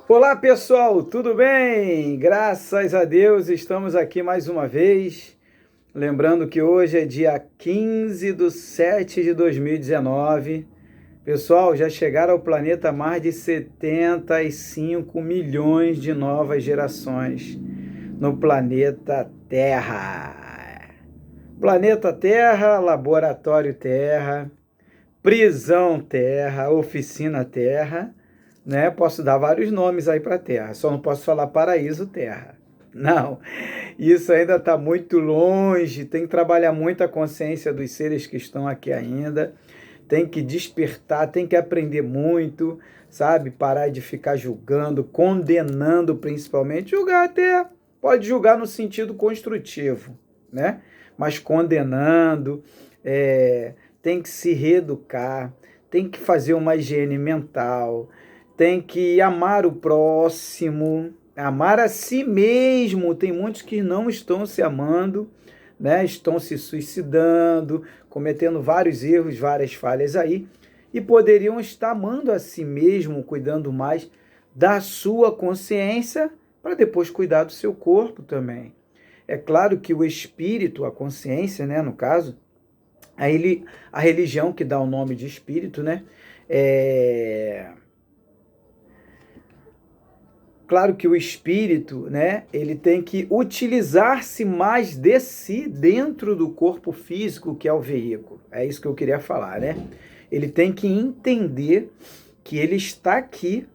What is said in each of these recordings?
Olá pessoal, tudo bem? Graças a Deus estamos aqui mais uma vez. Lembrando que hoje é dia 15/7/2019. Pessoal, já chegaram ao planeta mais de 75 milhões de novas gerações no planeta Terra. Planeta Terra, Laboratório Terra, Prisão Terra, Oficina Terra, né? Posso dar vários nomes aí para a Terra, só não posso falar Paraíso Terra. Não, isso ainda está muito longe, tem que trabalhar muito a consciência dos seres que estão aqui ainda, tem que despertar, tem que aprender muito, sabe? Parar de ficar julgando, condenando principalmente. Julgar até pode julgar no sentido construtivo, né? Mas condenando, tem que se reeducar, tem que fazer uma higiene mental, tem que amar o próximo, amar a si mesmo. Tem muitos que não estão se amando, né? Estão se suicidando, cometendo vários erros, várias falhas aí, e poderiam estar amando a si mesmo, cuidando mais da sua consciência, para depois cuidar do seu corpo também. É claro que o espírito, a consciência, né, no caso, a religião que dá o nome de espírito, né, claro que o espírito, né, ele tem que utilizar-se mais de si dentro do corpo físico, que é o veículo. É isso que eu queria falar, né? Ele tem que entender que ele está aqui,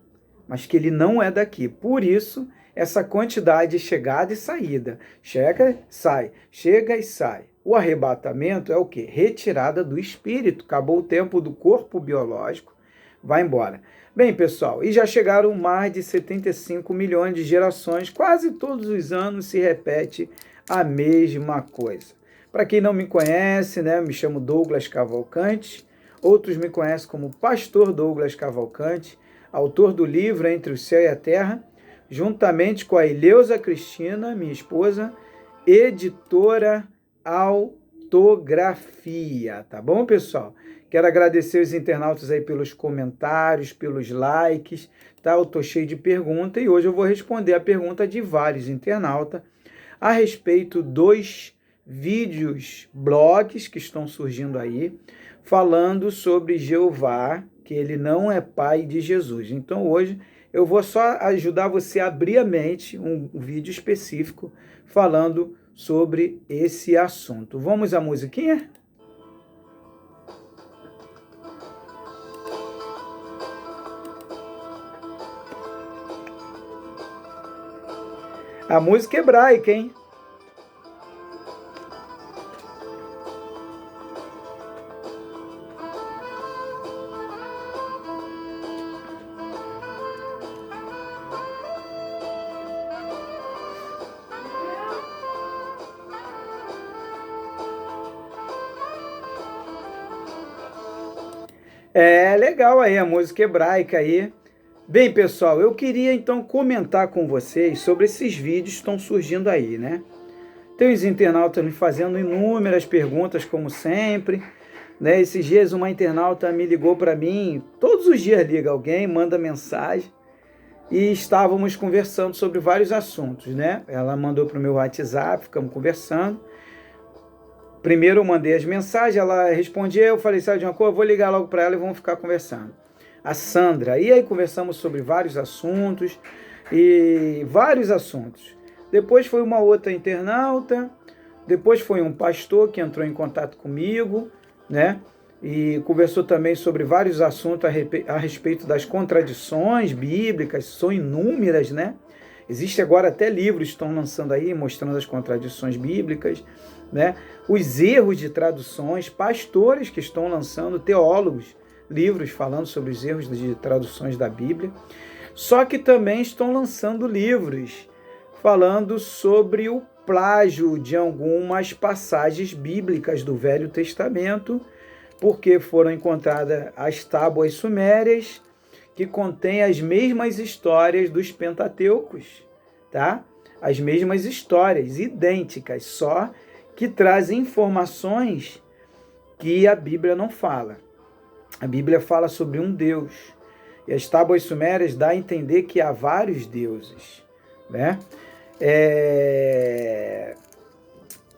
mas que ele não é daqui. Por isso, essa quantidade de chegada e saída. Chega, sai, chega e sai. O arrebatamento é o quê? Retirada do espírito. Acabou o tempo do corpo biológico, vai embora. Bem, pessoal, e já chegaram mais de 75 milhões de gerações, quase todos os anos se repete a mesma coisa. Para quem não me conhece, né, me chamo Douglas Cavalcante, outros me conhecem como Pastor Douglas Cavalcante, autor do livro Entre o Céu e a Terra, juntamente com a Ileusa Cristina, minha esposa, editora Autografia, tá bom, pessoal? Quero agradecer os internautas aí pelos comentários, pelos likes, tá? Eu tô cheio de perguntas e hoje eu vou responder a pergunta de vários internautas a respeito dos vídeos, blogs que estão surgindo aí, falando sobre Jeová, que ele não é pai de Jesus. Então hoje eu vou só ajudar você a abrir a mente, um vídeo específico falando sobre esse assunto. Vamos à musiquinha? A música hebraica, hein? É legal aí a música hebraica aí. Bem, pessoal, eu queria então comentar com vocês sobre esses vídeos que estão surgindo aí, né? Tem os internautas me fazendo inúmeras perguntas, como sempre, né? Esses dias uma internauta me ligou para mim, todos os dias liga alguém, manda mensagem, e estávamos conversando sobre vários assuntos, né? Ela mandou para o meu WhatsApp, ficamos conversando. Primeiro eu mandei as mensagens, ela respondia, eu falei, sabe de uma coisa, eu vou ligar logo para ela e vamos ficar conversando. A Sandra, e aí conversamos sobre vários assuntos, Depois foi uma outra internauta, depois foi um pastor que entrou em contato comigo, né? E conversou também sobre vários assuntos a respeito das contradições bíblicas, são inúmeras, né? Existe agora até livros que estão lançando aí, mostrando as contradições bíblicas, né? Os erros de traduções, pastores que estão lançando, teólogos, livros falando sobre os erros de traduções da Bíblia. Só que também estão lançando livros falando sobre o plágio de algumas passagens bíblicas do Velho Testamento, porque foram encontradas as tábuas sumérias que contêm as mesmas histórias dos Pentateucos, tá? As mesmas histórias, idênticas, só que trazem informações que a Bíblia não fala. A Bíblia fala sobre um Deus. E as tábuas sumérias dá a entender que há vários deuses, né?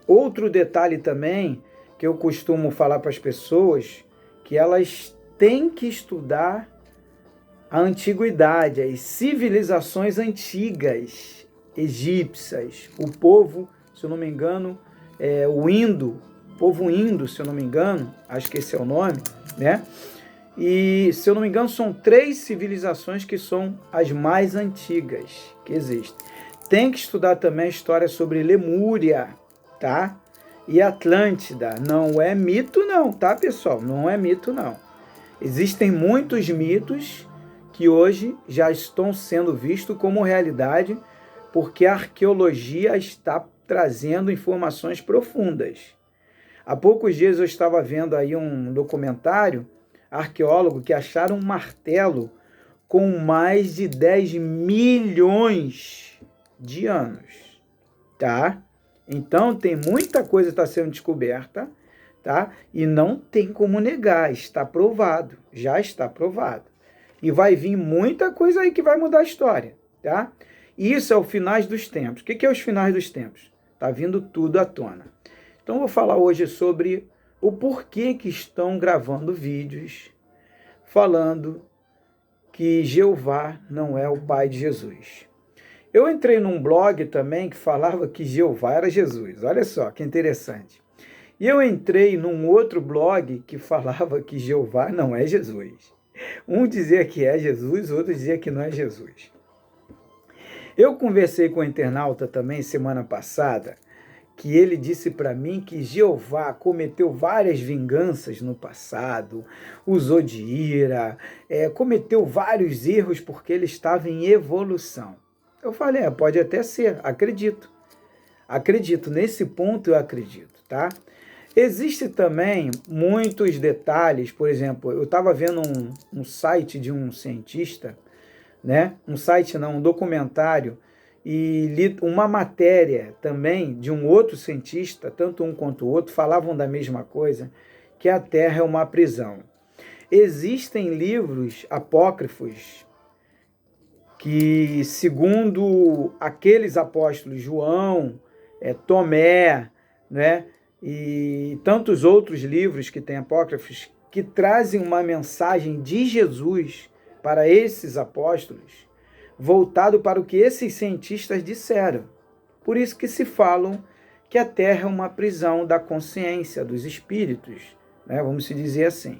Outro detalhe também que eu costumo falar para as pessoas, que elas têm que estudar a antiguidade, as civilizações antigas, egípcias, o povo, se eu não me engano, o povo indo, se eu não me engano, acho que esse é o nome, né? E, se eu não me engano, são 3 civilizações que são as mais antigas que existem. Tem que estudar também a história sobre Lemúria, tá? E Atlântida. Não é mito não, tá, pessoal? Não é mito não. Existem muitos mitos que hoje já estão sendo vistos como realidade, porque a arqueologia está trazendo informações profundas. Há poucos dias eu estava vendo aí um documentário arqueólogo que acharam um martelo com mais de 10 milhões de anos, tá? Então tem muita coisa que está sendo descoberta, tá? E não tem como negar, está provado, já está provado. E vai vir muita coisa aí que vai mudar a história, tá? Isso é o finais dos tempos. O que é os finais dos tempos? Tá vindo tudo à tona. Então eu vou falar hoje sobre o porquê que estão gravando vídeos falando que Jeová não é o pai de Jesus. Eu entrei num blog também que falava que Jeová era Jesus. Olha só que interessante. E eu entrei num outro blog que falava que Jeová não é Jesus. Um dizia que é Jesus, outro dizia que não é Jesus. Eu conversei com um internauta também semana passada, que ele disse para mim que Jeová cometeu várias vinganças no passado, usou de ira, cometeu vários erros porque ele estava em evolução. Eu falei, pode até ser, acredito. Acredito, nesse ponto eu acredito, tá? Existem também muitos detalhes, por exemplo, eu estava vendo um site de um cientista, né? Um documentário, e li uma matéria também de um outro cientista, tanto um quanto o outro, falavam da mesma coisa, que a Terra é uma prisão. Existem livros apócrifos que, segundo aqueles apóstolos, João, Tomé, né, e tantos outros livros que têm apócrifos, que trazem uma mensagem de Jesus para esses apóstolos, voltado para o que esses cientistas disseram. Por isso que se falam que a Terra é uma prisão da consciência, dos espíritos, né? Vamos se dizer assim.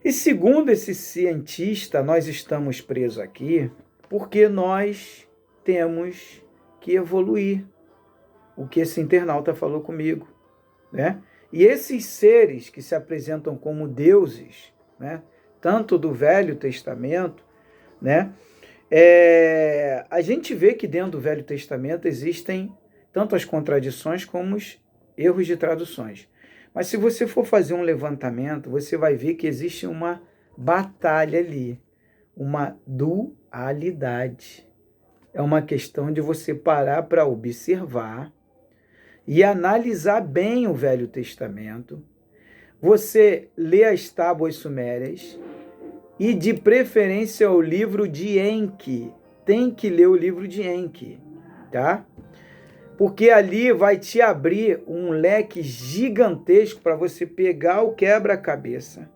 E segundo esse cientista, nós estamos presos aqui porque nós temos que evoluir. O que esse internauta falou comigo, né? E esses seres que se apresentam como deuses, né? Tanto do Velho Testamento, né? A gente vê que dentro do Velho Testamento existem tanto as contradições como os erros de traduções. Mas se você for fazer um levantamento, você vai ver que existe uma batalha ali, uma dualidade. É uma questão de você parar para observar e analisar bem o Velho Testamento. Você lê as tábuas sumérias e, de preferência, o livro de Enki. Tem que ler o livro de Enki, tá? Porque ali vai te abrir um leque gigantesco para você pegar o quebra-cabeça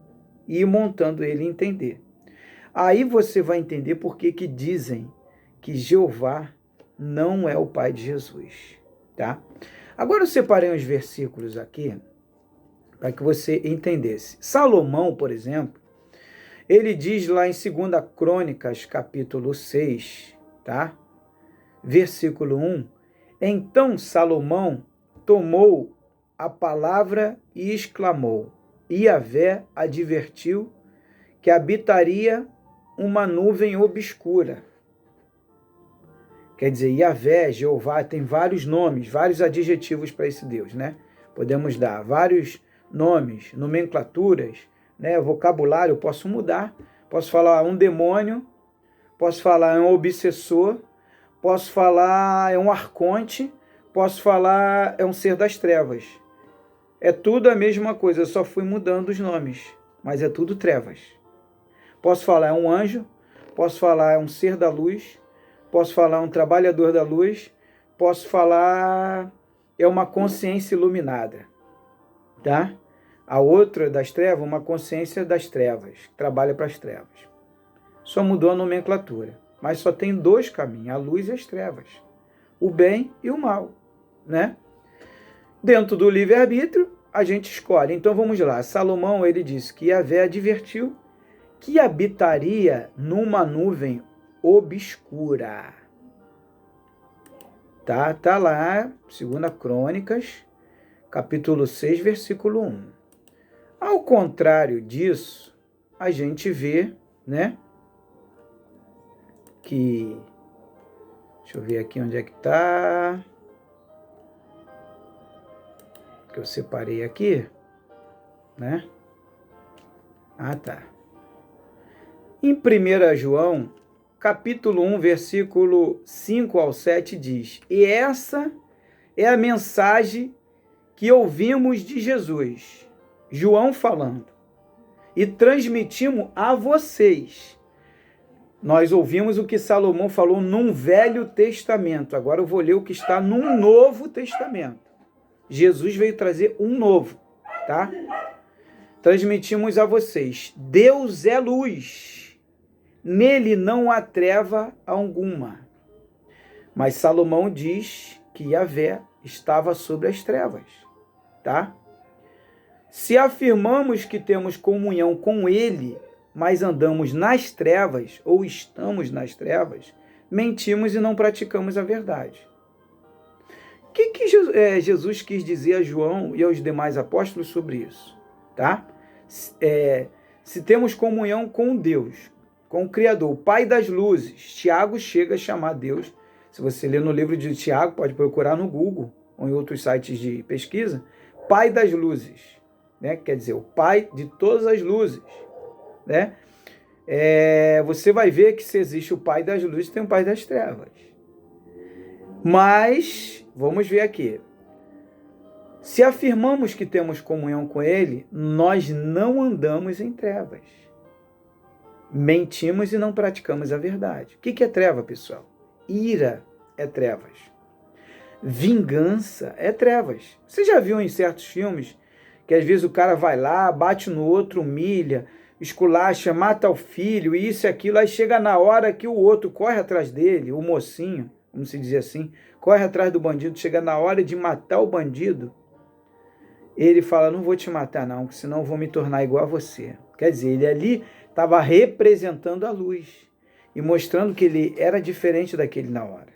e ir montando ele e entender. Aí você vai entender por que dizem que Jeová não é o pai de Jesus, tá? Agora eu separei uns versículos aqui para que você entendesse. Salomão, por exemplo, ele diz lá em 2 Crônicas, capítulo 6, tá? Versículo 1, então Salomão tomou a palavra e exclamou, Yahvé advertiu que habitaria uma nuvem obscura. Quer dizer, Yahvé, Jeová, tem vários nomes, vários adjetivos para esse Deus, né? Podemos dar vários nomes, nomenclaturas, né? Vocabulário eu posso mudar, posso falar um demônio, posso falar um obsessor, posso falar é um arconte, posso falar é um ser das trevas. É tudo a mesma coisa, eu só fui mudando os nomes, mas é tudo trevas. Posso falar é um anjo, posso falar é um ser da luz, posso falar um trabalhador da luz, posso falar é uma consciência iluminada, tá? A outra das trevas, uma consciência das trevas, que trabalha para as trevas. Só mudou a nomenclatura, mas só tem dois caminhos, a luz e as trevas, o bem e o mal, né? Dentro do livre-arbítrio, a gente escolhe. Então vamos lá, Salomão, ele disse que Yahvé advertiu que habitaria numa nuvem obscura. Tá lá, 2 Crônicas, capítulo 6, versículo 1. Ao contrário disso, a gente vê, né, que... Deixa eu ver aqui onde é que tá. Que eu separei aqui, né? Ah, tá. Em 1 João, capítulo 1, versículo 5 ao 7 diz: E essa é a mensagem que ouvimos de Jesus, João falando, e transmitimos a vocês. Nós ouvimos o que Salomão falou num Velho Testamento. Agora eu vou ler o que está num Novo Testamento. Jesus veio trazer um novo, tá? Transmitimos a vocês. Deus é luz. Nele não há treva alguma. Mas Salomão diz que Yahvé estava sobre as trevas, tá? Se afirmamos que temos comunhão com ele, mas andamos nas trevas, ou estamos nas trevas, mentimos e não praticamos a verdade. O que Jesus quis dizer a João e aos demais apóstolos sobre isso? Tá? Se temos comunhão com Deus, com o Criador, o Pai das luzes, Tiago chega a chamar Deus. Se você ler no livro de Tiago, pode procurar no Google ou em outros sites de pesquisa, Pai das luzes, né? Quer dizer, o Pai de todas as luzes, né? Você vai ver que se existe o Pai das luzes, tem o Pai das trevas. Mas, vamos ver aqui. Se afirmamos que temos comunhão com ele, nós não andamos em trevas. Mentimos e não praticamos a verdade. O que é treva, pessoal? Ira é trevas. Vingança é trevas. Você já viu em certos filmes que às vezes o cara vai lá, bate no outro, humilha, esculacha, mata o filho, isso e aquilo, aí chega na hora que o outro corre atrás dele, o mocinho, vamos se dizer assim, corre atrás do bandido, chega na hora de matar o bandido, ele fala, não vou te matar não, senão eu vou me tornar igual a você. Quer dizer, ele ali estava representando a luz e mostrando que ele era diferente daquele na hora.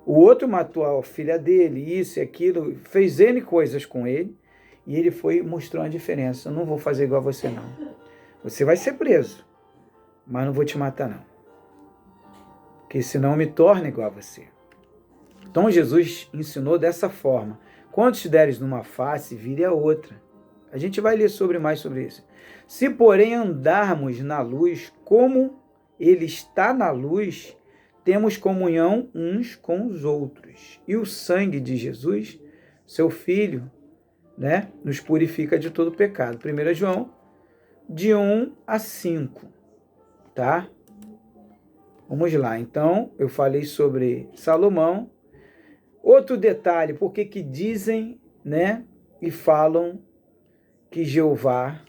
O outro matou a filha dele, isso e aquilo, fez N coisas com ele, e ele foi e mostrou a diferença. Eu não vou fazer igual a você não. Você vai ser preso, mas não vou te matar não. Porque senão eu me torno igual a você. Então Jesus ensinou dessa forma. Quando te deres numa face, vire a outra. A gente vai ler mais sobre isso. Se, porém, andarmos na luz, como ele está na luz, temos comunhão uns com os outros. E o sangue de Jesus, seu Filho, né, nos purifica de todo pecado. 1 João, de 1 a 5. Tá? Vamos lá. Então, eu falei sobre Salomão. Outro detalhe, por que dizem, né, e falam que Jeová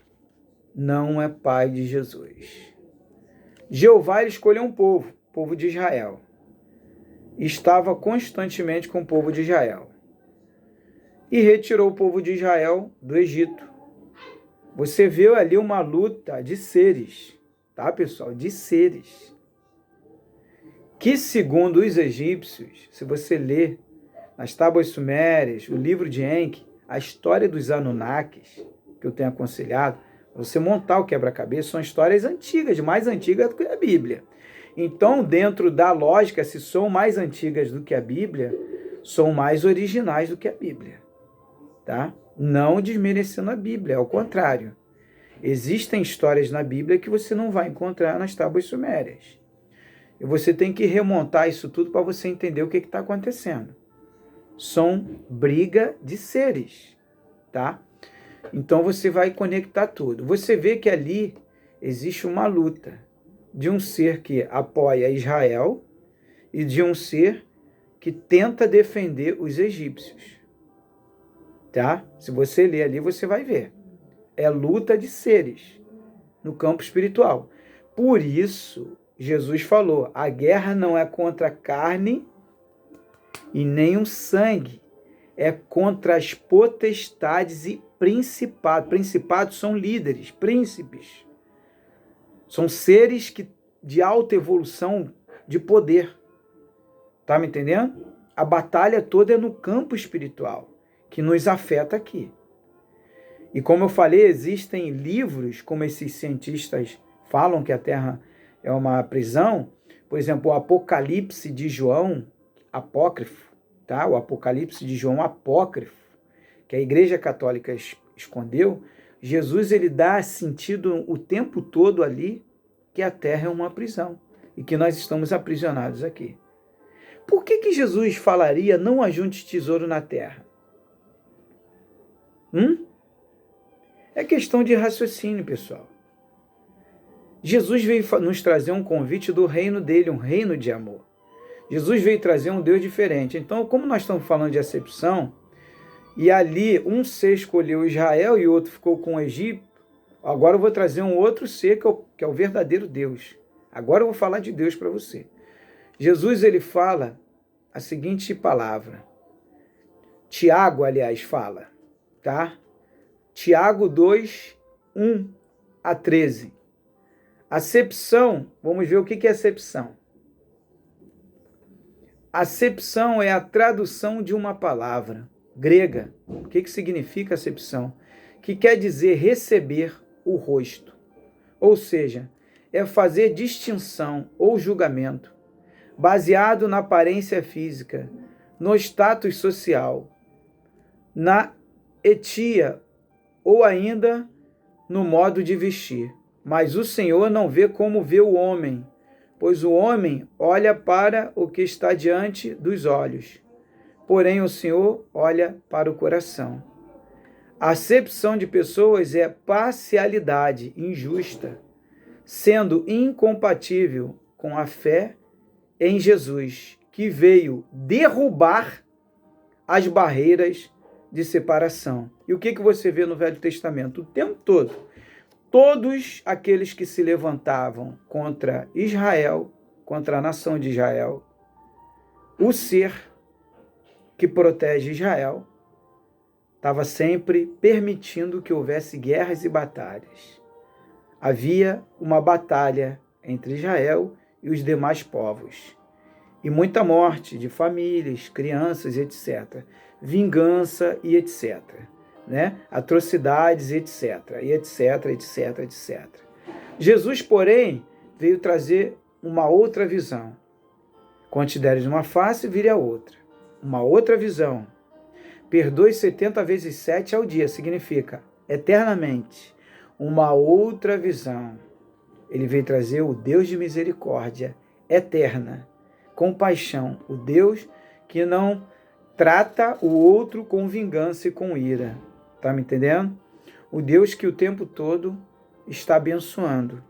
não é pai de Jesus. Jeová ele escolheu um povo, o povo de Israel. Estava constantemente com o povo de Israel. E retirou o povo de Israel do Egito. Você vê ali uma luta de seres, tá, pessoal? De seres. Que, segundo os egípcios, se você ler nas tábuas sumérias, o livro de Enki, a história dos Anunnakis, que eu tenho aconselhado, você montar o quebra-cabeça, são histórias antigas, mais antigas do que a Bíblia. Então, dentro da lógica, se são mais antigas do que a Bíblia, são mais originais do que a Bíblia. Tá? Não desmerecendo a Bíblia, ao contrário. Existem histórias na Bíblia que você não vai encontrar nas tábuas sumérias. E você tem que remontar isso tudo para você entender o que está acontecendo. São briga de seres, tá? Então você vai conectar tudo. Você vê que ali existe uma luta de um ser que apoia Israel e de um ser que tenta defender os egípcios. Tá? Se você ler ali, você vai ver. É luta de seres no campo espiritual. Por isso, Jesus falou, a guerra não é contra a carne e nem o sangue, é contra as potestades e principados. Principados são líderes, príncipes. São seres de alta evolução de poder. Tá me entendendo? A batalha toda é no campo espiritual, que nos afeta aqui. E como eu falei, existem livros, como esses cientistas falam que a Terra é uma prisão. Por exemplo, o Apocalipse de João, apócrifo, tá? O Apocalipse de João apócrifo, que a Igreja Católica escondeu. Jesus ele dá sentido o tempo todo ali que a Terra é uma prisão e que nós estamos aprisionados aqui. Por que Jesus falaria não ajunte tesouro na terra? É questão de raciocínio, pessoal. Jesus veio nos trazer um convite do reino dele, um reino de amor. Jesus veio trazer um Deus diferente. Então, como nós estamos falando de acepção, e ali um ser escolheu Israel e o outro ficou com o Egito, agora eu vou trazer um outro ser que é o verdadeiro Deus. Agora eu vou falar de Deus para você. Jesus ele fala a seguinte palavra. Tiago, aliás, fala, tá? Tiago 2, 1 a 13. Acepção, vamos ver o que é acepção. Acepção é a tradução de uma palavra grega. O que significa acepção? Que quer dizer receber o rosto. Ou seja, é fazer distinção ou julgamento baseado na aparência física, no status social, na etia ou ainda no modo de vestir. Mas o Senhor não vê como vê o homem, pois o homem olha para o que está diante dos olhos. Porém, o Senhor olha para o coração. A acepção de pessoas é parcialidade injusta, sendo incompatível com a fé em Jesus, que veio derrubar as barreiras de separação. E o que você vê no Velho Testamento? O tempo todo. Todos aqueles que se levantavam contra Israel, contra a nação de Israel, o ser que protege Israel, estava sempre permitindo que houvesse guerras e batalhas. Havia uma batalha entre Israel e os demais povos. E muita morte de famílias, crianças, etc. Vingança e etc. Né? Atrocidades, etc. E etc, etc, etc. Jesus, porém, veio trazer uma outra visão. Quando te deres uma face, vire a outra. Uma outra visão. Perdoe 70 vezes 7 ao dia, significa eternamente. Uma outra visão. Ele veio trazer o Deus de misericórdia eterna, compaixão, o Deus que não trata o outro com vingança e com ira. Tá me entendendo? O Deus que o tempo todo está abençoando,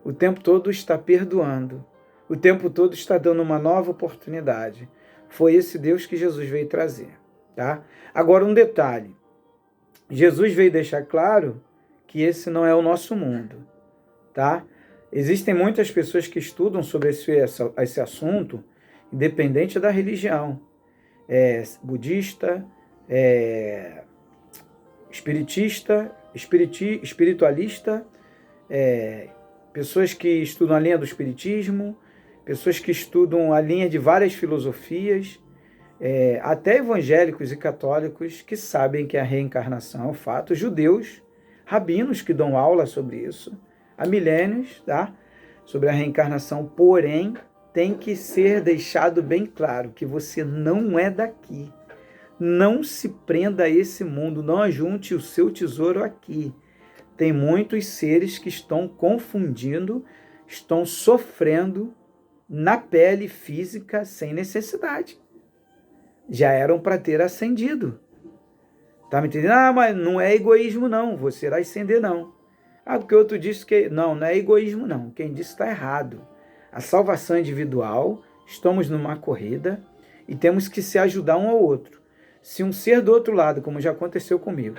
o tempo todo está perdoando, o tempo todo está dando uma nova oportunidade. Foi esse Deus que Jesus veio trazer, tá? Agora um detalhe. Jesus veio deixar claro que esse não é o nosso mundo, tá? Existem muitas pessoas que estudam sobre esse assunto, independente da religião. Budista, espiritista, espiritualista, pessoas que estudam a linha do espiritismo, pessoas que estudam a linha de várias filosofias, até evangélicos e católicos que sabem que a reencarnação é um fato, judeus, rabinos que dão aula sobre isso, há milênios, tá? Sobre a reencarnação, porém, tem que ser deixado bem claro que você não é daqui. Não se prenda a esse mundo, não ajunte o seu tesouro aqui. Tem muitos seres que estão confundindo, estão sofrendo na pele física sem necessidade. Já eram para ter ascendido. Tá me entendendo? Ah, mas não é egoísmo não, você irá ascender não. Ah, porque outro disse que... Não é egoísmo, não. Quem disse está errado. A salvação é individual, estamos numa corrida e temos que se ajudar um ao outro. Se um ser do outro lado, como já aconteceu comigo,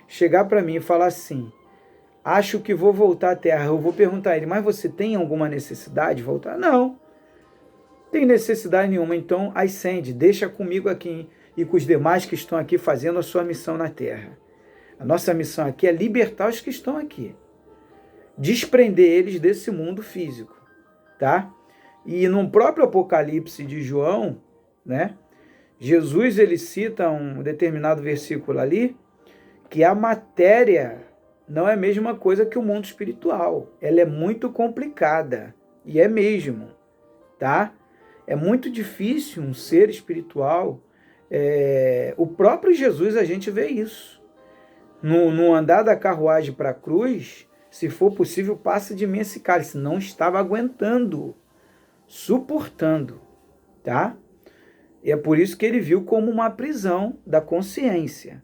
chegar para mim e falar assim, acho que vou voltar à Terra, eu vou perguntar a ele, mas você tem alguma necessidade de voltar? Não, tem necessidade nenhuma, então ascende, deixa comigo aqui e com os demais que estão aqui fazendo a sua missão na Terra. A nossa missão aqui é libertar os que estão aqui, desprender eles desse mundo físico, tá? E no próprio Apocalipse de João, né, Jesus ele cita um determinado versículo ali, que a matéria não é a mesma coisa que o mundo espiritual. Ela é muito complicada, e é mesmo, tá? É muito difícil um ser espiritual. O próprio Jesus, a gente vê isso. No andar da carruagem para a cruz, se for possível, passa de mim esse cálice. Não estava aguentando, suportando, tá? E é por isso que ele viu como uma prisão da consciência.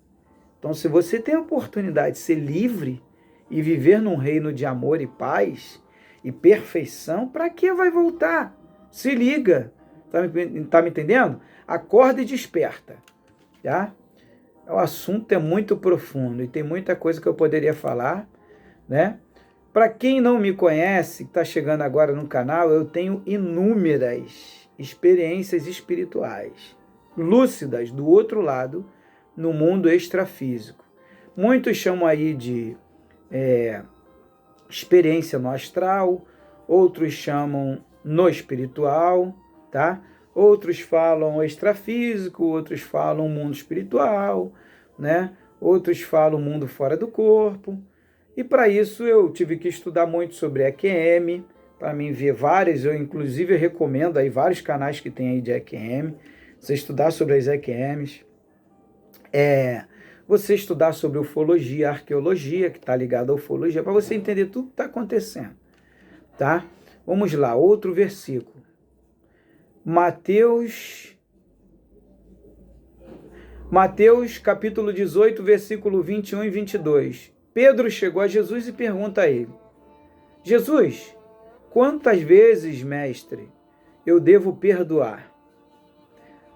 Então, se você tem a oportunidade de ser livre e viver num reino de amor e paz e perfeição, para que vai voltar? Se liga, tá me entendendo? Acorda e desperta, tá? O assunto é muito profundo e tem muita coisa que eu poderia falar, né? Para quem não me conhece, que está chegando agora no canal, eu tenho inúmeras experiências espirituais, lúcidas do outro lado, no mundo extrafísico. Muitos chamam aí de experiência no astral, outros chamam no espiritual, tá? Outros falam extrafísico, outros falam mundo espiritual, né? Outros falam mundo fora do corpo. E para isso eu tive que estudar muito sobre EQM, para mim ver várias, eu inclusive recomendo aí vários canais que tem aí de EQM, você estudar sobre as EQMs, você estudar sobre ufologia, arqueologia, que está ligado à ufologia, para você entender tudo que está acontecendo, tá? Vamos lá, outro versículo. Mateus capítulo 18, versículo 21 e 22. Pedro chegou a Jesus e pergunta a ele, Jesus, quantas vezes, mestre, eu devo perdoar?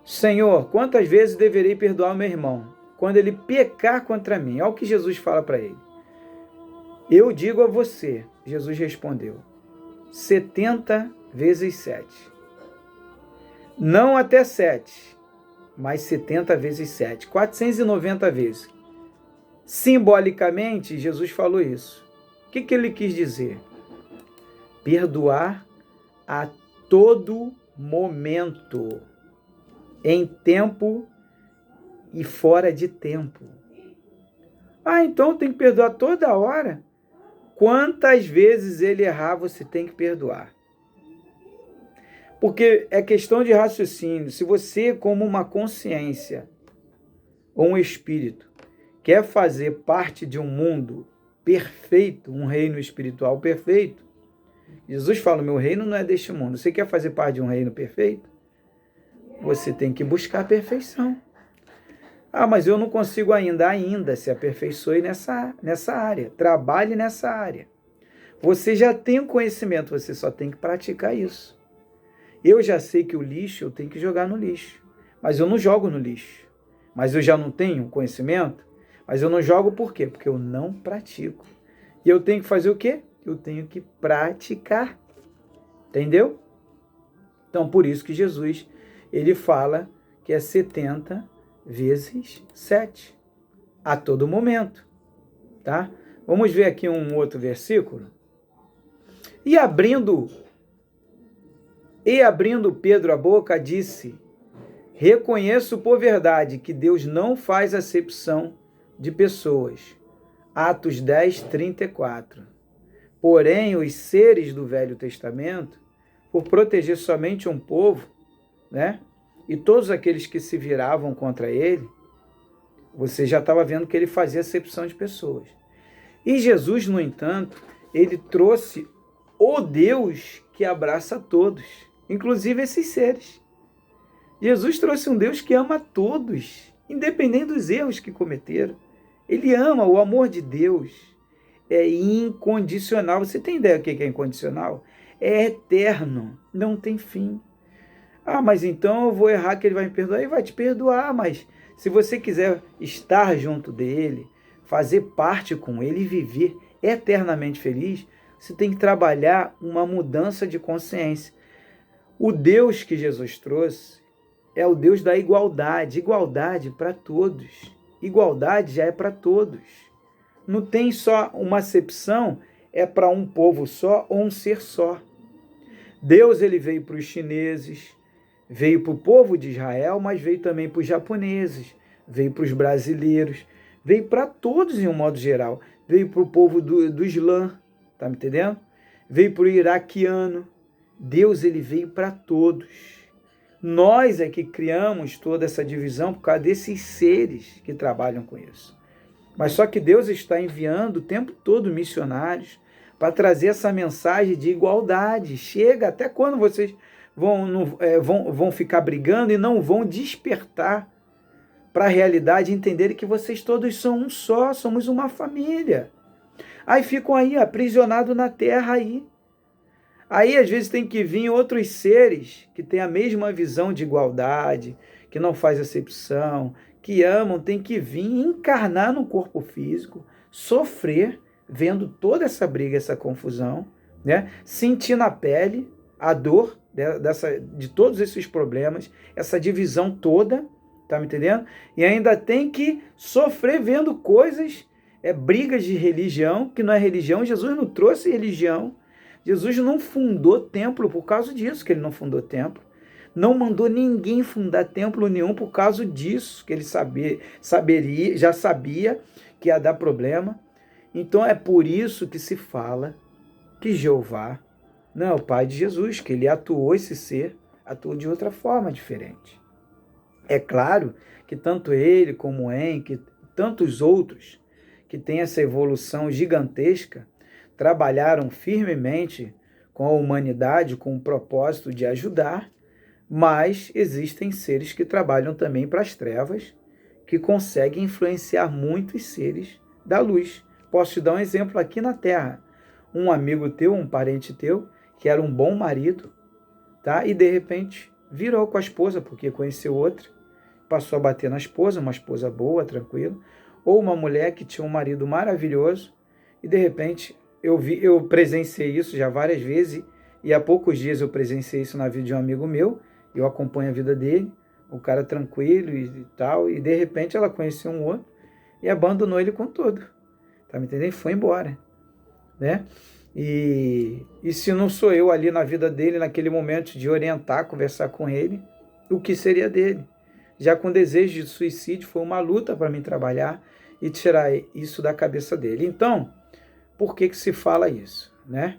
Senhor, quantas vezes deverei perdoar o meu irmão quando ele pecar contra mim? Olha o que Jesus fala para ele. Eu digo a você, Jesus respondeu, 70 vezes 7. Não até 7, mas 70 vezes 7, 490 vezes. Simbolicamente, Jesus falou isso. O que ele quis dizer? Perdoar a todo momento, em tempo e fora de tempo. Ah, então tem que perdoar toda hora? Quantas vezes ele errar, você tem que perdoar. Porque é questão de raciocínio. Se você, como uma consciência ou um espírito, quer fazer parte de um mundo perfeito, um reino espiritual perfeito, Jesus fala, meu reino não é deste mundo. Você quer fazer parte de um reino perfeito? Você tem que buscar a perfeição. Ah, mas eu não consigo ainda se aperfeiçoe nessa área. Trabalhe nessa área. Você já tem o conhecimento, você só tem que praticar isso. Eu já sei que o lixo eu tenho que jogar no lixo, mas eu não jogo no lixo. Mas eu já não tenho conhecimento, mas eu não jogo por quê? Porque eu não pratico. E eu tenho que fazer o quê? Eu tenho que praticar. Entendeu? Então, por isso que Jesus, ele fala que é 70 vezes 7, a todo momento, tá? Vamos ver aqui um outro versículo. E abrindo Pedro a boca, disse, reconheço por verdade que Deus não faz acepção de pessoas. Atos 10, 34. Porém, os seres do Velho Testamento, por proteger somente um povo, né? E todos aqueles que se viravam contra ele, você já estava vendo que ele fazia acepção de pessoas. E Jesus, no entanto, ele trouxe o Deus que abraça a todos, inclusive esses seres. Jesus trouxe um Deus que ama a todos, independente dos erros que cometeram. Ele ama, o amor de Deus é incondicional. Você tem ideia do que é incondicional? É eterno, não tem fim. Ah, mas então eu vou errar que ele vai me perdoar? Ele vai te perdoar, mas se você quiser estar junto dele, fazer parte com ele e viver eternamente feliz, você tem que trabalhar uma mudança de consciência. O Deus que Jesus trouxe é o Deus da igualdade. Igualdade para todos. Igualdade já é para todos. Não tem só uma acepção, é para um povo só ou um ser só. Deus ele veio para os chineses, veio para o povo de Israel, mas veio também para os japoneses, veio para os brasileiros, veio para todos em um modo geral. Veio para o povo do Islã, tá me entendendo? Veio para o iraquiano. Deus ele veio para todos. Nós é que criamos toda essa divisão por causa desses seres que trabalham com isso. Mas só que Deus está enviando o tempo todo missionários para trazer essa mensagem de igualdade. Chega até quando vocês vão ficar brigando e não vão despertar para a realidade, entenderem que vocês todos são um só, somos uma família. Aí ficam aí aprisionados na terra aí. Aí às vezes tem que vir outros seres que têm a mesma visão de igualdade, que não faz acepção, que amam, tem que vir encarnar no corpo físico, sofrer, vendo toda essa briga, essa confusão, né? Sentir na pele a dor de todos esses problemas, essa divisão toda, tá me entendendo? E ainda tem que sofrer vendo coisas, brigas de religião, que não é religião. Jesus não trouxe religião. Jesus não fundou templo por causa disso, que ele não fundou templo. Não mandou ninguém fundar templo nenhum por causa disso, que ele já sabia que ia dar problema. Então é por isso que se fala que Jeová não é o pai de Jesus, que ele atuou, esse ser atuou de outra forma diferente. É claro que tanto ele como que tantos outros que têm essa evolução gigantesca trabalharam firmemente com a humanidade, com o propósito de ajudar, mas existem seres que trabalham também para as trevas, que conseguem influenciar muitos seres da luz. Posso te dar um exemplo aqui na Terra. Um amigo teu, um parente teu, que era um bom marido, tá? E de repente virou com a esposa, porque conheceu outra, passou a bater na esposa, uma esposa boa, tranquila, ou uma mulher que tinha um marido maravilhoso, e de repente eu presenciei isso já várias vezes, e há poucos dias eu presenciei isso na vida de um amigo meu, eu acompanho a vida dele, o cara tranquilo e tal, e de repente ela conheceu um outro e abandonou ele com tudo, tá me entendendo? Foi embora, né? E se não sou eu ali na vida dele, naquele momento de orientar, conversar com ele, o que seria dele? Já com desejo de suicídio, foi uma luta para mim trabalhar e tirar isso da cabeça dele. Então, por que se fala isso, né?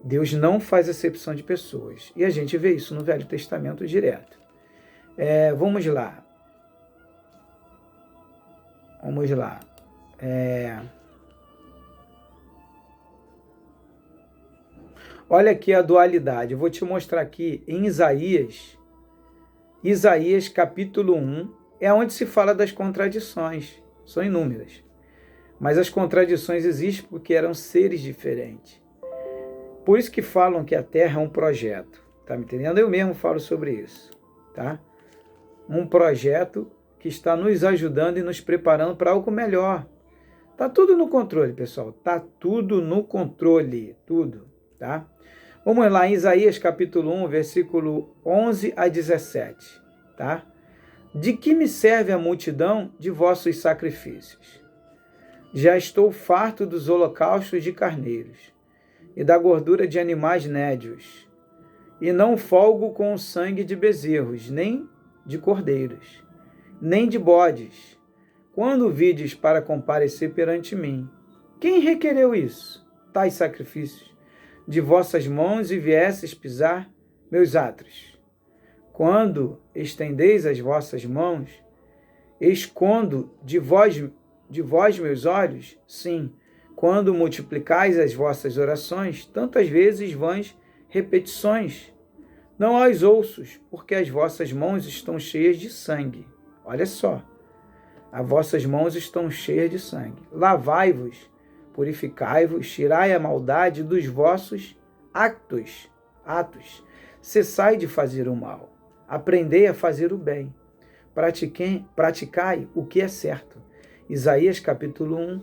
Deus não faz acepção de pessoas. E a gente vê isso no Velho Testamento direto. Vamos lá. Olha aqui a dualidade. Eu vou te mostrar aqui em Isaías capítulo 1, é onde se fala das contradições. São inúmeras. Mas as contradições existem porque eram seres diferentes. Por isso que falam que a Terra é um projeto. Tá me entendendo? Eu mesmo falo sobre isso. Tá? Um projeto que está nos ajudando e nos preparando para algo melhor. Tá tudo no controle, pessoal. Tá tudo no controle. Tudo. Tá? Vamos lá, em Isaías capítulo 1, versículo 11 a 17. Tá? De que me serve a multidão de vossos sacrifícios? Já estou farto dos holocaustos de carneiros e da gordura de animais nédios, e não folgo com o sangue de bezerros, nem de cordeiros, nem de bodes, quando vides para comparecer perante mim. Quem requereu isso, tais sacrifícios, de vossas mãos, e viesses pisar meus átrios? Quando estendeis as vossas mãos, escondo de vós meus olhos? Sim, quando multiplicais as vossas orações, tantas vezes vãs repetições. Não aos ouços, porque as vossas mãos estão cheias de sangue. Olha só, as vossas mãos estão cheias de sangue. Lavai-vos, purificai-vos, tirai a maldade dos vossos atos. Cessai de fazer o mal, aprendei a fazer o bem, praticai o que é certo. Isaías capítulo 1,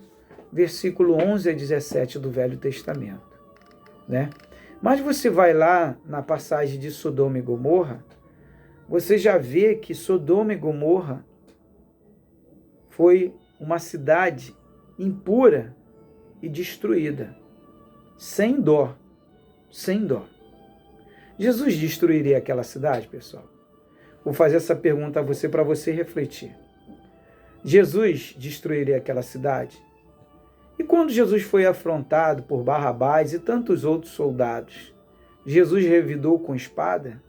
versículo 11 a 17 do Velho Testamento, né? Mas você vai lá na passagem de Sodoma e Gomorra, você já vê que Sodoma e Gomorra foi uma cidade impura e destruída, sem dó, sem dó. Jesus destruiria aquela cidade, pessoal? Vou fazer essa pergunta a você para você refletir. Jesus destruiria aquela cidade? E quando Jesus foi afrontado por Barrabás e tantos outros soldados, Jesus revidou com espada?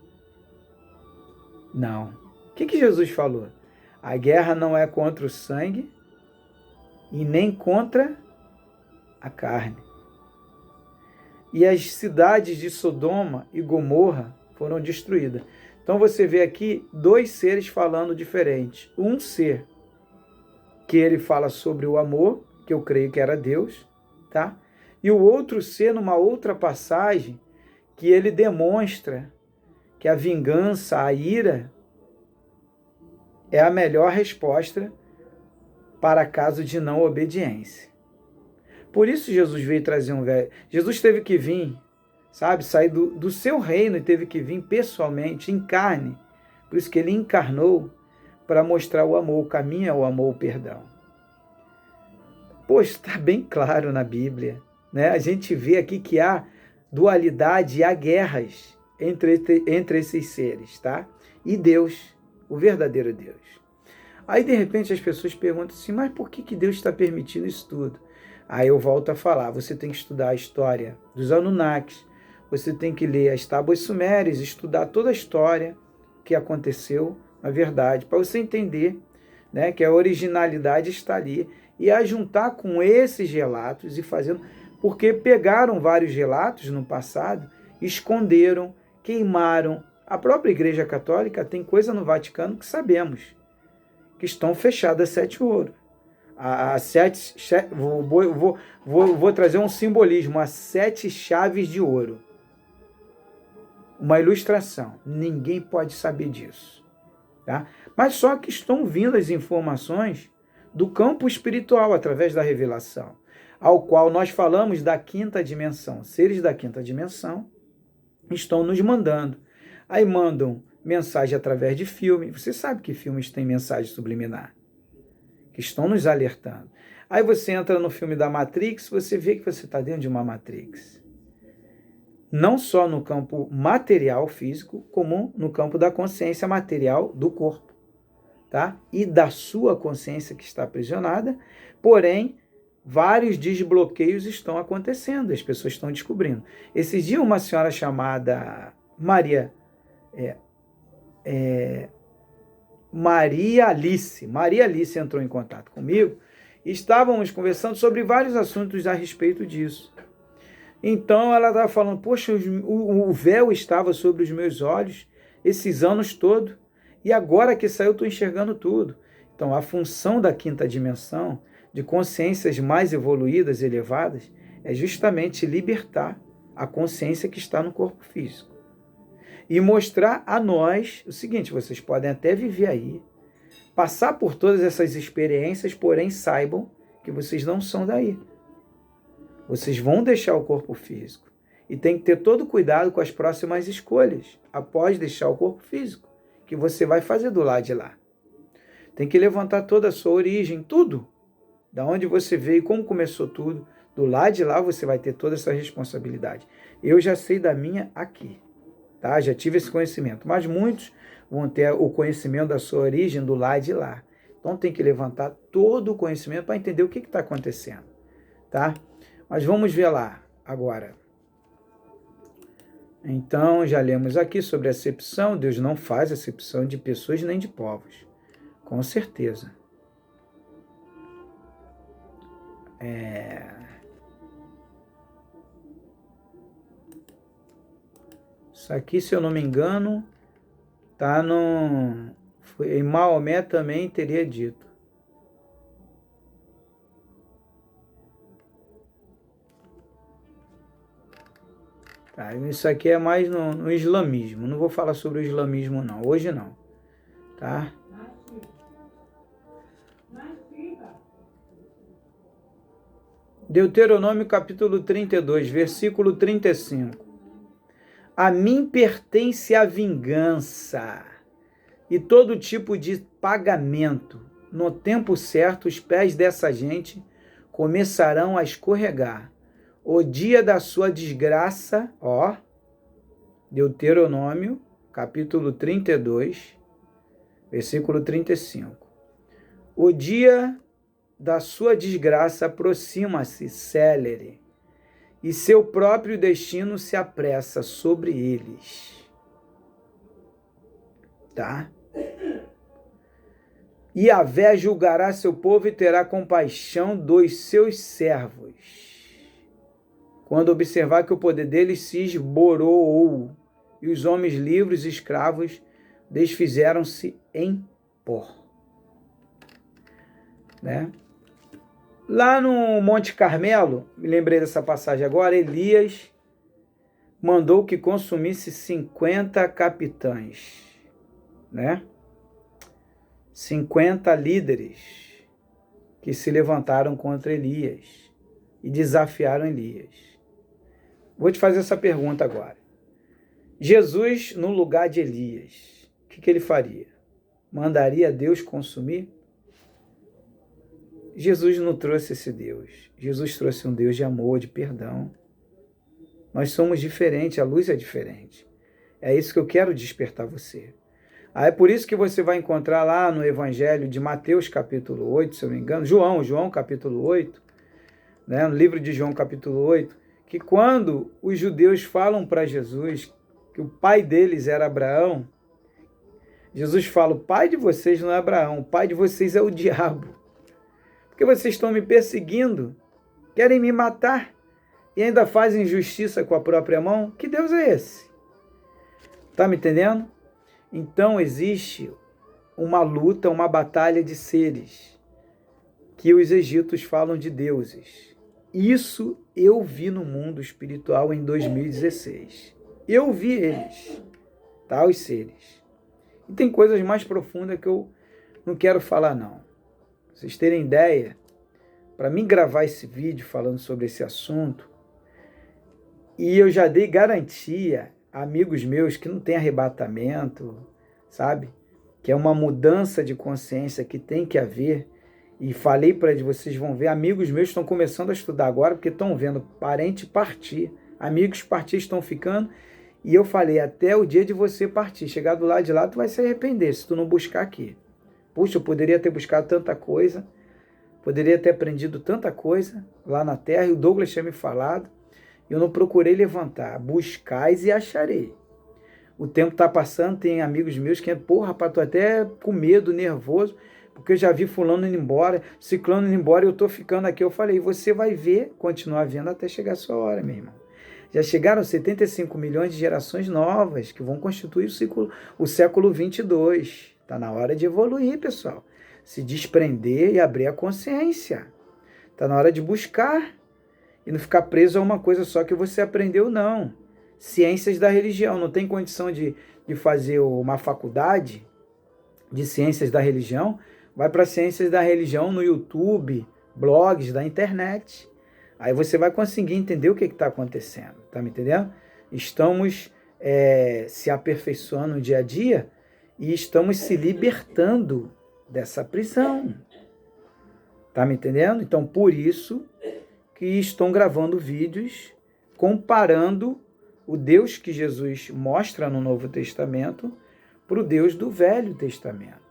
Não. O que Jesus falou? A guerra não é contra o sangue e nem contra a carne. E as cidades de Sodoma e Gomorra foram destruídas. Então você vê aqui dois seres falando diferente. Um ser que ele fala sobre o amor, que eu creio que era Deus, tá? E o outro ser, numa outra passagem, que ele demonstra que a vingança, a ira, é a melhor resposta para caso de não obediência. Por isso Jesus veio trazer um velho. Jesus teve que vir, sabe, sair do seu reino e teve que vir pessoalmente, em carne. Por isso que ele encarnou para mostrar o amor. O caminho é o amor, o perdão. Poxa, está bem claro na Bíblia, né? A gente vê aqui que há dualidade e há guerras entre esses seres, tá? E Deus, o verdadeiro Deus. Aí, de repente, as pessoas perguntam assim, mas por que Deus está permitindo isso tudo? Aí eu volto a falar, você tem que estudar a história dos Anunnakis, você tem que ler as tábuas sumérias, estudar toda a história que aconteceu, na verdade, para você entender, né, que a originalidade está ali, e a juntar com esses relatos e fazendo, porque pegaram vários relatos no passado, esconderam, queimaram. A própria Igreja Católica tem coisa no Vaticano que sabemos, que estão fechadas 7 ouro. Vou trazer um simbolismo, as 7 chaves de ouro. Uma ilustração. Ninguém pode saber disso. Tá? Mas só que estão vindo as informações do campo espiritual, através da revelação, ao qual nós falamos da 5ª dimensão. Seres da 5ª dimensão estão nos mandando. Aí mandam mensagem através de filme. Você sabe que filmes têm mensagem subliminar, que estão nos alertando. Aí você entra no filme da Matrix, você vê que você está dentro de uma Matrix. Não só no campo material, físico, como no campo da consciência material do corpo, tá? E da sua consciência que está aprisionada, porém, vários desbloqueios estão acontecendo, as pessoas estão descobrindo. Esses dias, uma senhora chamada Maria Alice entrou em contato comigo e estávamos conversando sobre vários assuntos a respeito disso. Então ela estava falando, poxa, o véu estava sobre os meus olhos esses anos todos e agora que saiu eu estou enxergando tudo. Então a função da 5ª dimensão, de consciências mais evoluídas, elevadas, é justamente libertar a consciência que está no corpo físico. E mostrar a nós o seguinte, vocês podem até viver aí, passar por todas essas experiências, porém saibam que vocês não são daí. Vocês vão deixar o corpo físico. E tem que ter todo cuidado com as próximas escolhas, após deixar o corpo físico, que você vai fazer do lado de lá. Tem que levantar toda a sua origem, tudo. Da onde você veio, como começou tudo. Do lado de lá você vai ter toda essa responsabilidade. Eu já sei da minha aqui. Tá? Já tive esse conhecimento, mas muitos vão ter o conhecimento da sua origem do lado de lá. Então tem que levantar todo o conhecimento para entender o que está acontecendo. Tá? Mas vamos ver lá agora. Então já lemos aqui sobre acepção. Deus não faz acepção de pessoas nem de povos. Com certeza. Isso aqui, se eu não me engano, tá no... em Maomé também teria dito. Tá? Isso aqui é mais no islamismo. Não vou falar sobre o islamismo não, hoje não. Tá? Deuteronômio capítulo 32, versículo 35. A mim pertence a vingança e todo tipo de pagamento. No tempo certo, os pés dessa gente começarão a escorregar. O dia da sua desgraça, ó, Deuteronômio, capítulo 32, versículo 35. O dia da sua desgraça aproxima-se, célere, e seu próprio destino se apressa sobre eles. Tá? E Yahvé julgará seu povo e terá compaixão dos seus servos, quando observar que o poder deles se esboroou e os homens livres e escravos desfizeram-se em pó. Né? Lá no Monte Carmelo, me lembrei dessa passagem agora, Elias mandou que consumisse 50 capitães, né? 50 líderes que se levantaram contra Elias e desafiaram Elias. Vou te fazer essa pergunta agora. Jesus, no lugar de Elias, o que ele faria? Mandaria Deus consumir? Jesus não trouxe esse Deus. Jesus trouxe um Deus de amor, de perdão. Nós somos diferentes, a luz é diferente. É isso que eu quero despertar você. É por isso que você vai encontrar lá no Evangelho de Mateus capítulo 8, se eu não me engano, João capítulo 8, né, no livro de João capítulo 8, que quando os judeus falam para Jesus que o pai deles era Abraão, Jesus fala, o pai de vocês não é Abraão, o pai de vocês é o diabo. Porque vocês estão me perseguindo, querem me matar e ainda fazem justiça com a própria mão? Que Deus é esse? Tá me entendendo? Então existe uma luta, uma batalha de seres que os egípcios falam de deuses. Isso eu vi no mundo espiritual em 2016. Eu vi eles, tá? Os seres. E tem coisas mais profundas que eu não quero falar não. Pra vocês terem ideia, para mim gravar esse vídeo falando sobre esse assunto, e eu já dei garantia a amigos meus que não tem arrebatamento, sabe? Que é uma mudança de consciência que tem que haver. E falei para eles, vocês vão ver, amigos meus estão começando a estudar agora, porque estão vendo parente partir, amigos partir estão ficando, e eu falei, até o dia de você partir, chegar do lado de lá, tu vai se arrepender, se tu não buscar aqui. Puxa, eu poderia ter buscado tanta coisa, poderia ter aprendido tanta coisa lá na terra, e o Douglas tinha me falado, eu não procurei levantar, buscais e acharei. O tempo está passando, tem amigos meus que, porra, rapaz, tô até com medo, nervoso, porque eu já vi fulano indo embora, ciclano indo embora, e eu tô ficando aqui. Eu falei, você vai ver, continuar vendo até chegar a sua hora, meu irmão. Já chegaram 75 milhões de gerações novas que vão constituir o século 22. Está na hora de evoluir, pessoal. Se desprender e abrir a consciência. Está na hora de buscar e não ficar preso a uma coisa só que você aprendeu, não. Ciências da religião. Não tem condição de fazer uma faculdade de ciências da religião? Vai para ciências da religião no YouTube, blogs da internet. Aí você vai conseguir entender o que está acontecendo. Tá me entendendo? Estamos se aperfeiçoando dia a dia e estamos se libertando dessa prisão. Tá me entendendo? Então, por isso que estão gravando vídeos comparando o Deus que Jesus mostra no Novo Testamento para o Deus do Velho Testamento.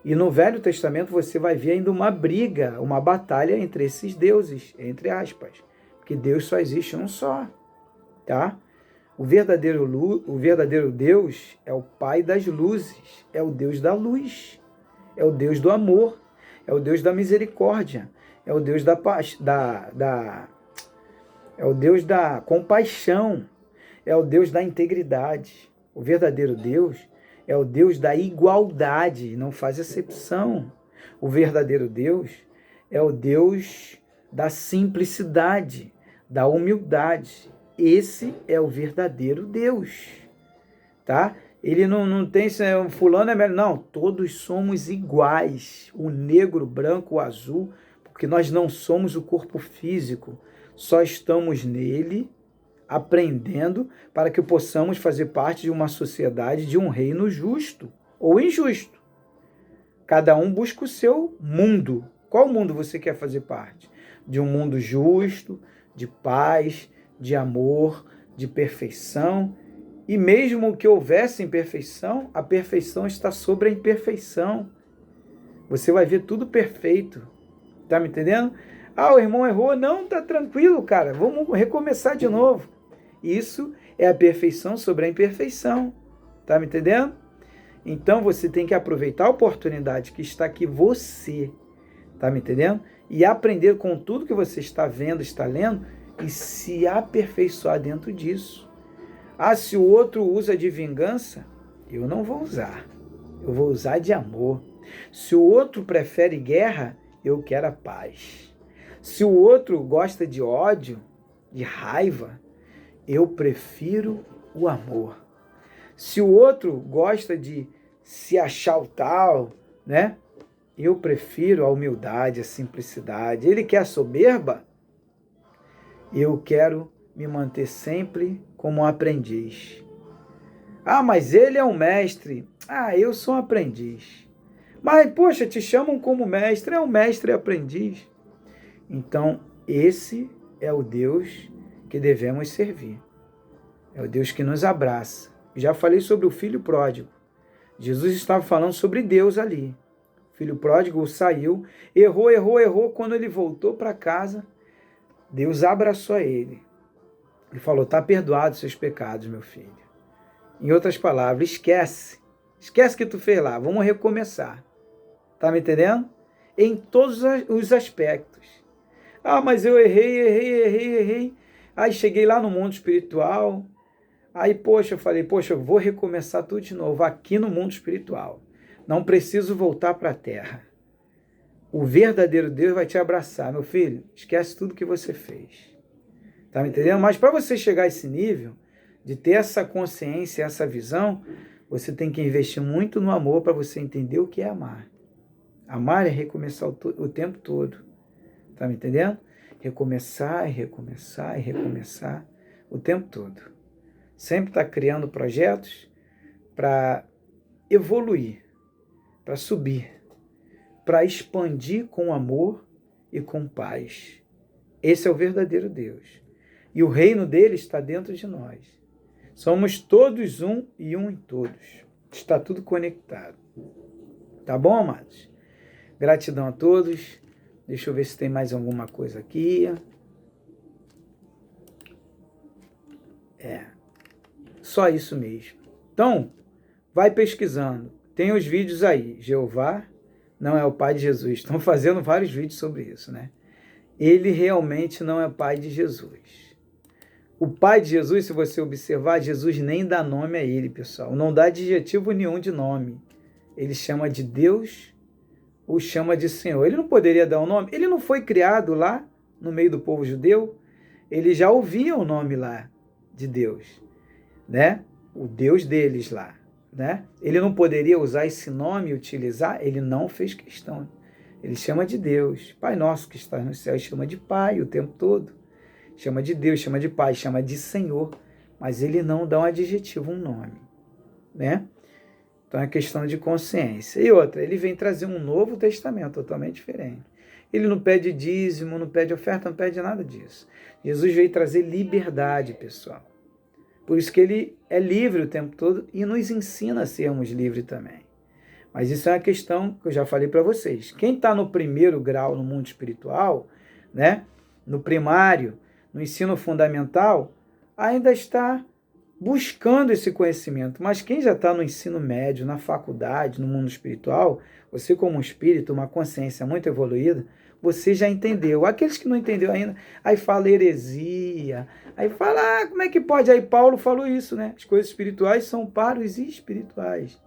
E no Velho Testamento você vai ver ainda uma briga, uma batalha entre esses deuses, entre aspas. Porque Deus só existe um só, tá? O verdadeiro Deus é o Pai das luzes, é o Deus da luz, é o Deus do amor, é o Deus da misericórdia, é o Deus é o Deus da compaixão, é o Deus da integridade. O verdadeiro Deus é o Deus da igualdade, não faz acepção. O verdadeiro Deus é o Deus da simplicidade, da humildade. esse é o verdadeiro Deus, tá? Ele não tem fulano é melhor, não, todos somos iguais, o negro, o branco, o azul, porque nós não somos o corpo físico, só estamos nele aprendendo para que possamos fazer parte de uma sociedade, de um reino justo ou injusto. Cada um busca o seu mundo. Qual mundo você quer fazer parte? De um mundo justo, de paz, de amor, de perfeição. E mesmo que houvesse imperfeição, a perfeição está sobre a imperfeição. Você vai ver tudo perfeito. Tá me entendendo? Ah, o irmão errou. Não, tá tranquilo, cara. Vamos recomeçar de novo. Isso é a perfeição sobre a imperfeição. Tá me entendendo? Então você tem que aproveitar a oportunidade que está aqui você. Tá me entendendo? E aprender com tudo que você está vendo, está lendo, e se aperfeiçoar dentro disso. Ah, se o outro usa de vingança, eu não vou usar. Eu vou usar de amor. Se o outro prefere guerra, eu quero a paz. Se o outro gosta de ódio, de raiva, eu prefiro o amor. Se o outro gosta de se achar o tal, né? Eu prefiro a humildade, a simplicidade. Ele quer a soberba? Eu quero me manter sempre como um aprendiz. Ah, mas ele é um mestre. Ah, eu sou um aprendiz. Mas, poxa, te chamam como mestre. É um mestre e aprendiz. Então, esse é o Deus que devemos servir. É o Deus que nos abraça. Já falei sobre o filho pródigo. Jesus estava falando sobre Deus ali. O filho pródigo saiu, errou. Quando ele voltou para casa, Deus abraçou ele. Ele falou, está perdoado os seus pecados, meu filho. Em outras palavras, esquece. Esquece que tu fez lá, vamos recomeçar. Tá me entendendo? Em todos os aspectos. Ah, mas eu errei. Aí cheguei lá no mundo espiritual. Aí, eu falei, eu vou recomeçar tudo de novo aqui no mundo espiritual. Não preciso voltar para a terra. O verdadeiro Deus vai te abraçar. Meu filho, esquece tudo que você fez. Tá me entendendo? Mas para você chegar a esse nível, de ter essa consciência, essa visão, você tem que investir muito no amor para você entender o que é amar. Amar é recomeçar o tempo todo. Tá me entendendo? Recomeçar o tempo todo. Sempre está criando projetos para evoluir, para subir, para expandir com amor e com paz. Esse é o verdadeiro Deus. E o reino dele está dentro de nós. Somos todos um e um em todos. Está tudo conectado. Tá bom, amados? Gratidão a todos. Deixa eu ver se tem mais alguma coisa aqui. Só isso mesmo. Então, vai pesquisando. Tem os vídeos aí. Jeová não é o pai de Jesus. Estão fazendo vários vídeos sobre isso, né? Ele realmente não é pai de Jesus. O pai de Jesus, se você observar, Jesus nem dá nome a ele, pessoal. Não dá adjetivo nenhum de nome. Ele chama de Deus ou chama de Senhor. Ele não poderia dar um nome? Ele não foi criado lá no meio do povo judeu? Ele já ouvia o nome lá de Deus, né? O Deus deles lá, né? Ele não poderia usar esse nome e utilizar? Ele não fez questão. Ele chama de Deus. Pai nosso que está no céu, chama de Pai o tempo todo. Chama de Deus, chama de Pai, chama de Senhor. Mas ele não dá um adjetivo, um nome, né? Então é questão de consciência. E outra, ele vem trazer um novo testamento totalmente diferente. Ele não pede dízimo, não pede oferta, não pede nada disso. Jesus veio trazer liberdade, pessoal. Por isso que ele é livre o tempo todo e nos ensina a sermos livres também. Mas isso é uma questão que eu já falei para vocês. Quem está no primeiro grau no mundo espiritual, né, no primário, no ensino fundamental, ainda está buscando esse conhecimento. Mas quem já está no ensino médio, na faculdade, no mundo espiritual, você como um espírito, uma consciência muito evoluída, você já entendeu. Aqueles que não entendeu ainda, aí fala heresia, aí fala, como é que pode? Aí Paulo falou isso, né? As coisas espirituais são para os espirituais.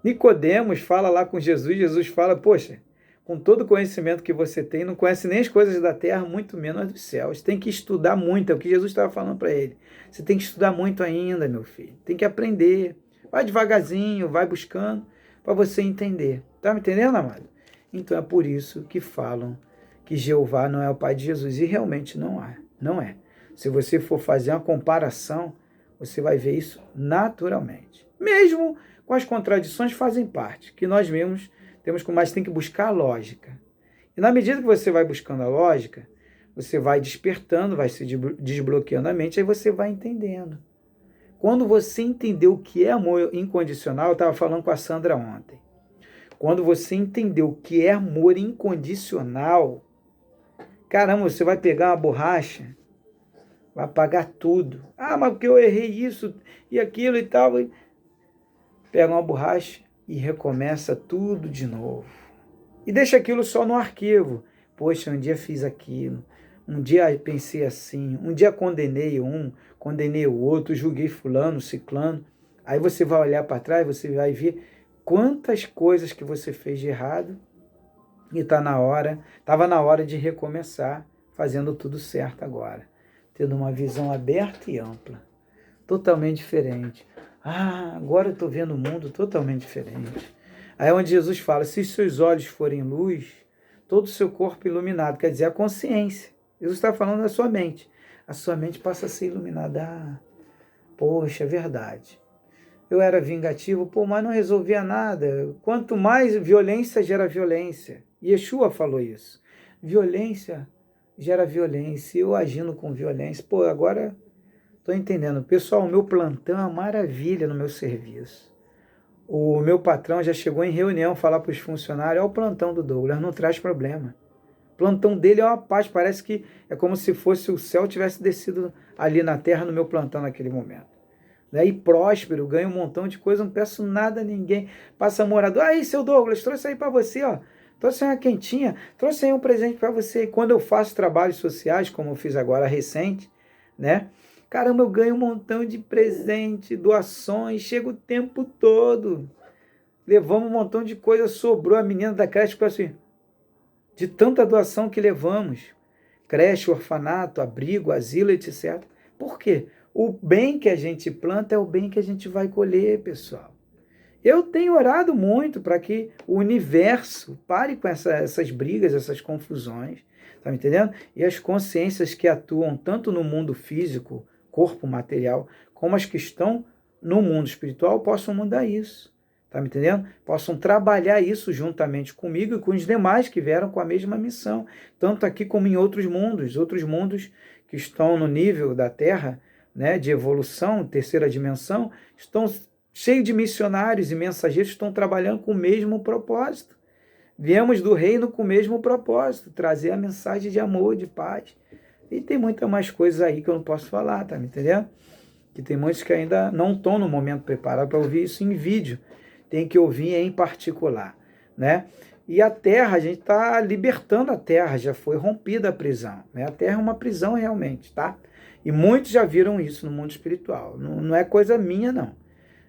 Nicodemos fala lá com Jesus, Jesus fala, poxa, com todo o conhecimento que você tem, não conhece nem as coisas da terra, muito menos dos céus. Tem que estudar muito, é o que Jesus estava falando para ele. Você tem que estudar muito ainda, meu filho. Tem que aprender. Vai devagarzinho, vai buscando, para você entender. Tá me entendendo, amado? Então é por isso que falam que Jeová não é o pai de Jesus. E realmente não é. Não é. Se você for fazer uma comparação, você vai ver isso naturalmente. Mesmo com as contradições fazem parte, que nós mesmos temos, mas tem que buscar a lógica. E na medida que você vai buscando a lógica, você vai despertando, vai se desbloqueando a mente, aí você vai entendendo. Quando você entender o que é amor incondicional, eu estava falando com a Sandra ontem. Quando você entender o que é amor incondicional, caramba, você vai pegar uma borracha, vai apagar tudo. Ah, mas porque eu errei isso e aquilo e tal. Pega uma borracha e recomeça tudo de novo. E deixa aquilo só no arquivo. Poxa, um dia fiz aquilo, um dia pensei assim, um dia condenei um, condenei o outro, julguei fulano, ciclano. Aí você vai olhar para trás, você vai ver quantas coisas que você fez de errado e estava na hora de recomeçar, fazendo tudo certo agora. Tendo uma visão aberta e ampla, totalmente diferente. Ah, agora eu estou vendo o mundo totalmente diferente. Aí é onde Jesus fala, se seus olhos forem luz, todo o seu corpo iluminado, quer dizer, a consciência. Jesus está falando da sua mente. A sua mente passa a ser iluminada. Ah, poxa, é verdade. Eu era vingativo, mas não resolvia nada. Quanto mais violência gera violência. Yeshua falou isso. Violência gera violência. Eu agindo com violência. Agora estou entendendo. Pessoal, o meu plantão é uma maravilha no meu serviço. O meu patrão já chegou em reunião falar para os funcionários, olha o plantão do Douglas, não traz problema. O plantão dele é uma paz, parece que é como se fosse o céu tivesse descido ali na terra no meu plantão naquele momento. E próspero, ganho um montão de coisa, não peço nada a ninguém. Passa morador, aí seu Douglas, trouxe aí para você, ó. Trouxe uma quentinha, trouxe aí um presente para você. E quando eu faço trabalhos sociais, como eu fiz agora recente, né? Caramba, eu ganho um montão de presente, doações, chega o tempo todo. Levamos um montão de coisa, sobrou. A menina da creche ficou assim, de tanta doação que levamos. Creche, orfanato, abrigo, asilo, etc. Por quê? O bem que a gente planta é o bem que a gente vai colher, pessoal. Eu tenho orado muito para que o universo pare com essas brigas, essas confusões, tá me entendendo? E as consciências que atuam tanto no mundo físico, corpo material, como as que estão no mundo espiritual, possam mudar isso, tá me entendendo? Possam trabalhar isso juntamente comigo e com os demais que vieram com a mesma missão, tanto aqui como em outros mundos que estão no nível da Terra, né, de evolução, terceira dimensão, estão cheios de missionários e mensageiros que estão trabalhando com o mesmo propósito. Viemos do reino com o mesmo propósito, trazer a mensagem de amor, de paz. E tem muitas mais coisas aí que eu não posso falar, tá me entendendo? Que tem muitos que ainda não estão no momento preparado para ouvir isso em vídeo. Tem que ouvir em particular, né? E a Terra, a gente está libertando a Terra, já foi rompida a prisão, né? A Terra é uma prisão realmente, tá? E muitos já viram isso no mundo espiritual. Não é coisa minha, não.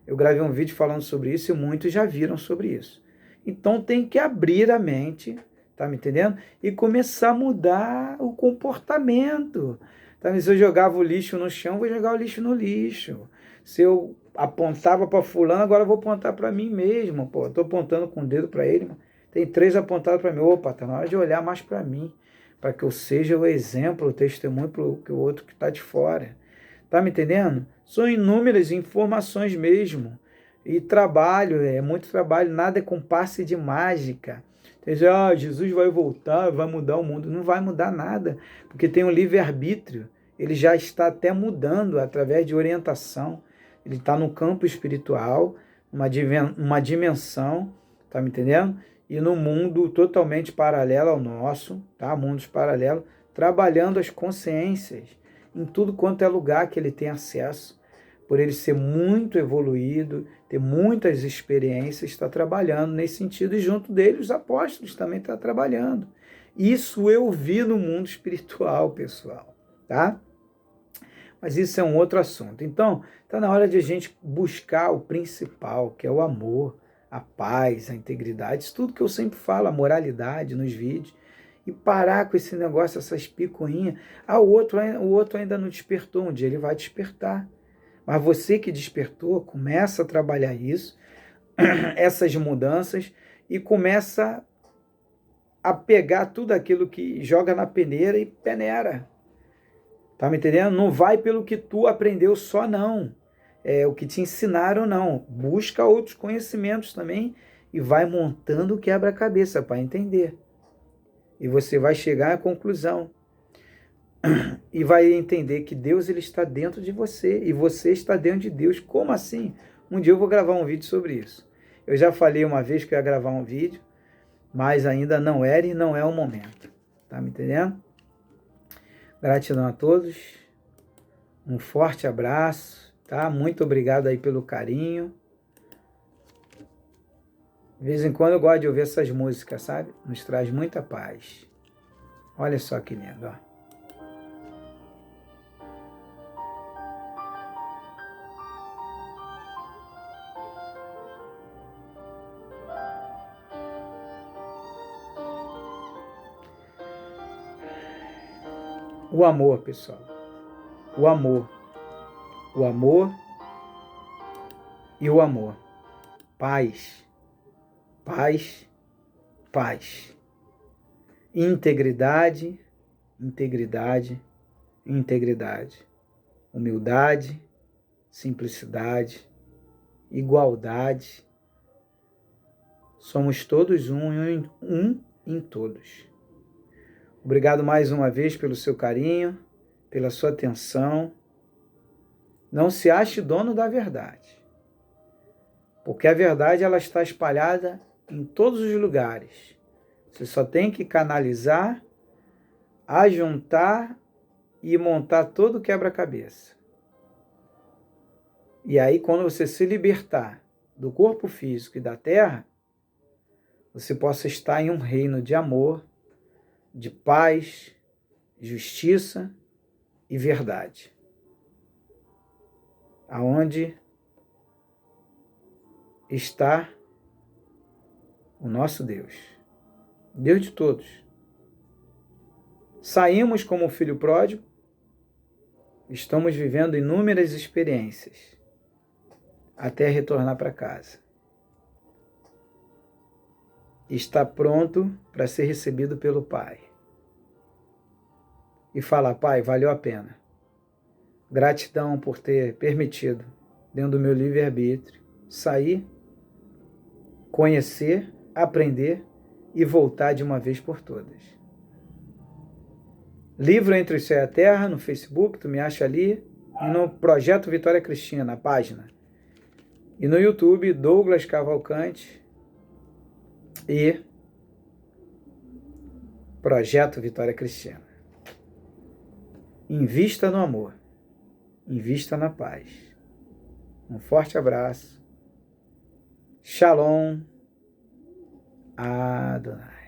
Eu gravei um vídeo falando sobre isso e muitos já viram sobre isso. Então tem que abrir a mente, tá me entendendo? E começar a mudar o comportamento. Tá? Se eu jogava o lixo no chão, vou jogar o lixo no lixo. Se eu apontava para fulano, agora eu vou apontar para mim mesmo. Estou apontando com o dedo para ele, mas tem 3 apontados para mim. Opa, está na hora de olhar mais para mim, para que eu seja o exemplo, o testemunho para o outro que está de fora. Tá me entendendo? São inúmeras informações mesmo. E trabalho, é muito trabalho, nada é com passe de mágica. Jesus vai voltar, vai mudar o mundo. Não vai mudar nada, porque tem um livre-arbítrio. Ele já está até mudando através de orientação. Ele está no campo espiritual, uma dimensão, tá me entendendo? E no mundo totalmente paralelo ao nosso, tá? Mundos paralelos, trabalhando as consciências em tudo quanto é lugar que ele tem acesso. Por ele ser muito evoluído, ter muitas experiências, está trabalhando nesse sentido, e junto dele os apóstolos também estão trabalhando. Isso eu vi no mundo espiritual, pessoal, tá? Mas isso é um outro assunto. Então, está na hora de a gente buscar o principal, que é o amor, a paz, a integridade, isso tudo que eu sempre falo, a moralidade nos vídeos, e parar com esse negócio, essas picuinhas. O outro ainda não despertou, um dia ele vai despertar. Mas você que despertou, começa a trabalhar isso, essas mudanças, e começa a pegar tudo aquilo que joga na peneira e peneira. Tá me entendendo? Não vai pelo que tu aprendeu só, não. É o que te ensinaram, não. Busca outros conhecimentos também e vai montando o quebra-cabeça para entender. E você vai chegar à conclusão. E vai entender que Deus ele está dentro de você e você está dentro de Deus. Como assim? Um dia eu vou gravar um vídeo sobre isso. Eu já falei uma vez que eu ia gravar um vídeo, mas ainda não era e não é o momento. Tá me entendendo? Gratidão a todos. Um forte abraço, tá? Muito obrigado aí pelo carinho. De vez em quando eu gosto de ouvir essas músicas, sabe? Nos traz muita paz. Olha só que lindo, ó. O amor, pessoal. O amor. O amor e o amor. Paz. Paz. Paz. Integridade. Integridade. Integridade. Humildade. Simplicidade. Igualdade. Somos todos um em todos. Obrigado mais uma vez pelo seu carinho, pela sua atenção. Não se ache dono da verdade, porque a verdade ela está espalhada em todos os lugares. Você só tem que canalizar, ajuntar e montar todo o quebra-cabeça. E aí, quando você se libertar do corpo físico e da terra, você possa estar em um reino de amor, de paz, justiça e verdade. Aonde está o nosso Deus, Deus de todos. Saímos como filho pródigo, estamos vivendo inúmeras experiências até retornar para casa. Está pronto para ser recebido pelo Pai. E falar, Pai, valeu a pena. Gratidão por ter permitido, dentro do meu livre-arbítrio, sair, conhecer, aprender e voltar de uma vez por todas. Livro Entre o Céu e a Terra, no Facebook, tu me acha ali, e no Projeto Vitória Cristina, na página. E no YouTube, Douglas Cavalcante e Projeto Vitória Cristina. Invista no amor, invista na paz. Um forte abraço. Shalom Adonai.